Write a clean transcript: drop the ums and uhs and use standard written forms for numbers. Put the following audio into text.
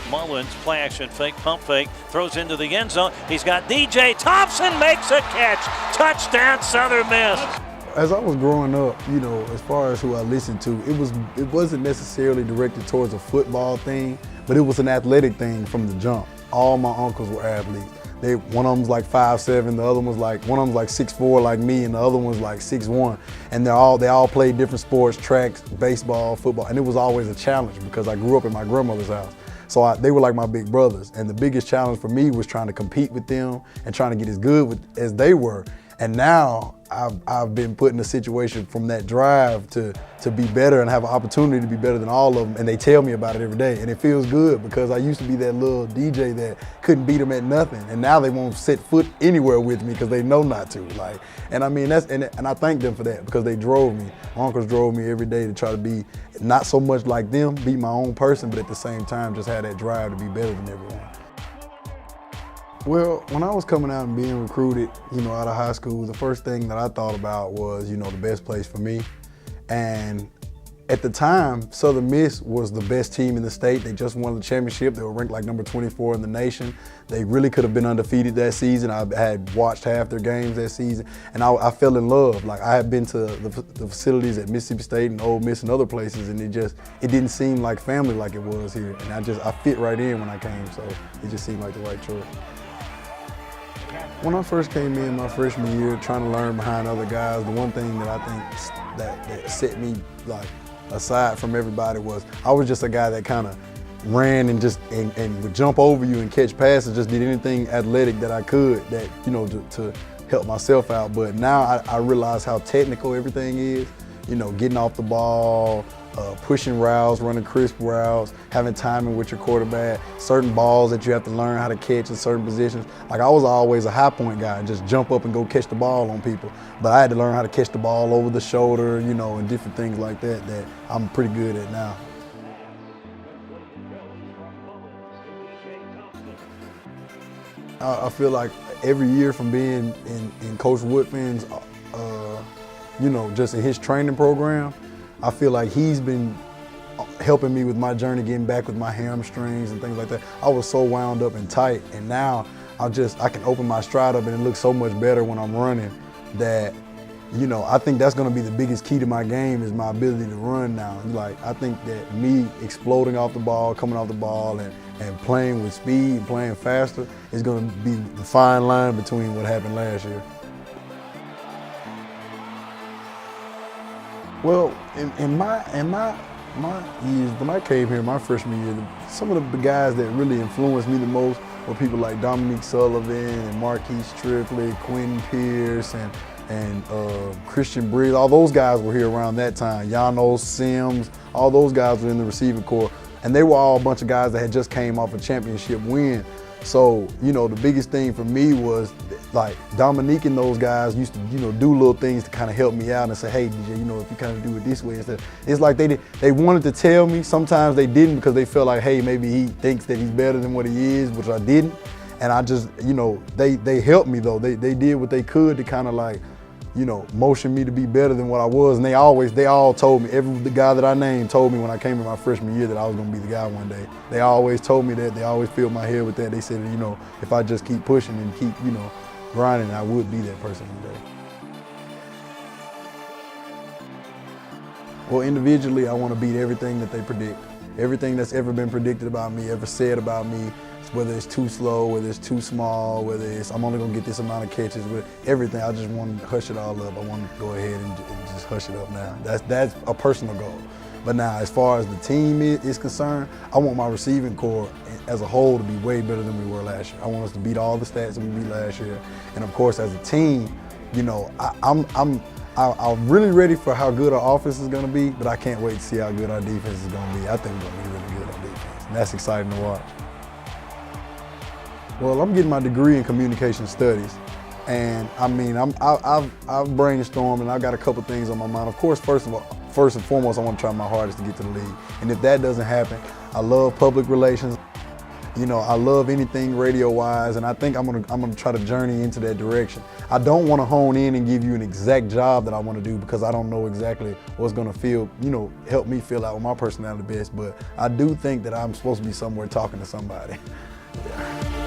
Mullins, play action fake, pump fake, throws into the end zone. He's got DJ. Thompson makes a catch. Touchdown, Southern Miss. As I was growing up, you know, as far as who I listened to, it wasn't necessarily directed towards a football thing, but it was an athletic thing from the jump. All my uncles were athletes. One of them was like 5'7", the other one was like 6'4" like me, and the other one was like 6'1". And they all played different sports, tracks, baseball, football, and it was always a challenge because I grew up in my grandmother's house. So they were like my big brothers, and the biggest challenge for me was trying to compete with them and trying to get as good as they were. And now I've been put in a situation from that drive to be better and have an opportunity to be better than all of them, and they tell me about it every day, and it feels good because I used to be that little DJ that couldn't beat them at nothing, and now they won't set foot anywhere with me because they know not to. And I mean and I thank them for that because they drove me. My uncles drove me every day to try to be not so much like them, be my own person, but at the same time just have that drive to be better than everyone. Well, when I was coming out and being recruited, you know, out of high school, the first thing that I thought about was, you know, the best place for me. And at the time, Southern Miss was the best team in the state. They just won the championship. They were ranked like number 24 in the nation. They really could have been undefeated that season. I had watched half their games that season, and I fell in love. Like, I had been to the facilities at Mississippi State and Ole Miss and other places, and it didn't seem like family like it was here. And I fit right in when I came, so it just seemed like the right choice. When I first came in my freshman year, trying to learn behind other guys, the one thing that I think that set me like aside from everybody was I was just a guy that kind of ran and would jump over you and catch passes, just did anything athletic that I could that, you know, to help myself out. But now I realize how technical everything is, you know, getting off the ball, pushing routes, running crisp routes, having timing with your quarterback, certain balls that you have to learn how to catch in certain positions. Like, I was always a high point guy and just jump up and go catch the ball on people. But I had to learn how to catch the ball over the shoulder, you know, and different things like that I'm pretty good at now. I feel like every year from being in Coach Woodfin's, you know, just in his training program, I feel like he's been helping me with my journey, getting back with my hamstrings and things like that. I was so wound up and tight, and now I can open my stride up and it looks so much better when I'm running that, you know, I think that's gonna be the biggest key to my game is my ability to run now. Like, I think that me exploding off the ball, coming off the ball and playing with speed, playing faster is gonna be the fine line between what happened last year. Well, in my years, when I came here my freshman year, some of the guys that really influenced me the most were people like Dominique Sullivan and Marquise Strickler, Quentin Pierce, and Christian Briggs. All those guys were here around that time. Yano Sims, all those guys were in the receiving corps. And they were all a bunch of guys that had just came off a championship win. So, you know, the biggest thing for me was like Dominique and those guys used to, you know, do little things to kind of help me out and say, hey, DJ, you know, if you kind of do it this way instead. It's like they wanted to tell me. Sometimes they didn't because they felt like, hey, maybe he thinks that he's better than what he is, which I didn't. And I just, you know, they helped me though. They did what they could to kind of like, you know, motion me to be better than what I was. And they all told me, the guy that I named told me when I came in my freshman year that I was gonna be the guy one day. They always told me that. They always filled my head with that. They said, you know, if I just keep pushing and keep, you know, grinding, I would be that person one day. Well, individually, I want to beat everything that they predict. Everything that's ever been predicted about me, ever said about me, whether it's too slow, whether it's too small, whether it's I'm only gonna get this amount of catches, with everything, I just want to hush it all up. I want to go ahead and just hush it up now. That's a personal goal. But now, as far as the team is concerned, I want my receiving corps as a whole to be way better than we were last year. I want us to beat all the stats that we beat last year. And of course, as a team, you know, I'm really ready for how good our offense is gonna be, but I can't wait to see how good our defense is gonna be. I think we're gonna be really good on defense, and that's exciting to watch. Well, I'm getting my degree in communication studies, and I mean, I've brainstormed and I've got a couple things on my mind. Of course, first and foremost, I want to try my hardest to get to the league, and if that doesn't happen, I love public relations. You know, I love anything radio-wise, and I think I'm gonna try to journey into that direction. I don't want to hone in and give you an exact job that I want to do because I don't know exactly what's gonna help me feel out with my personality best. But I do think that I'm supposed to be somewhere talking to somebody. Yeah.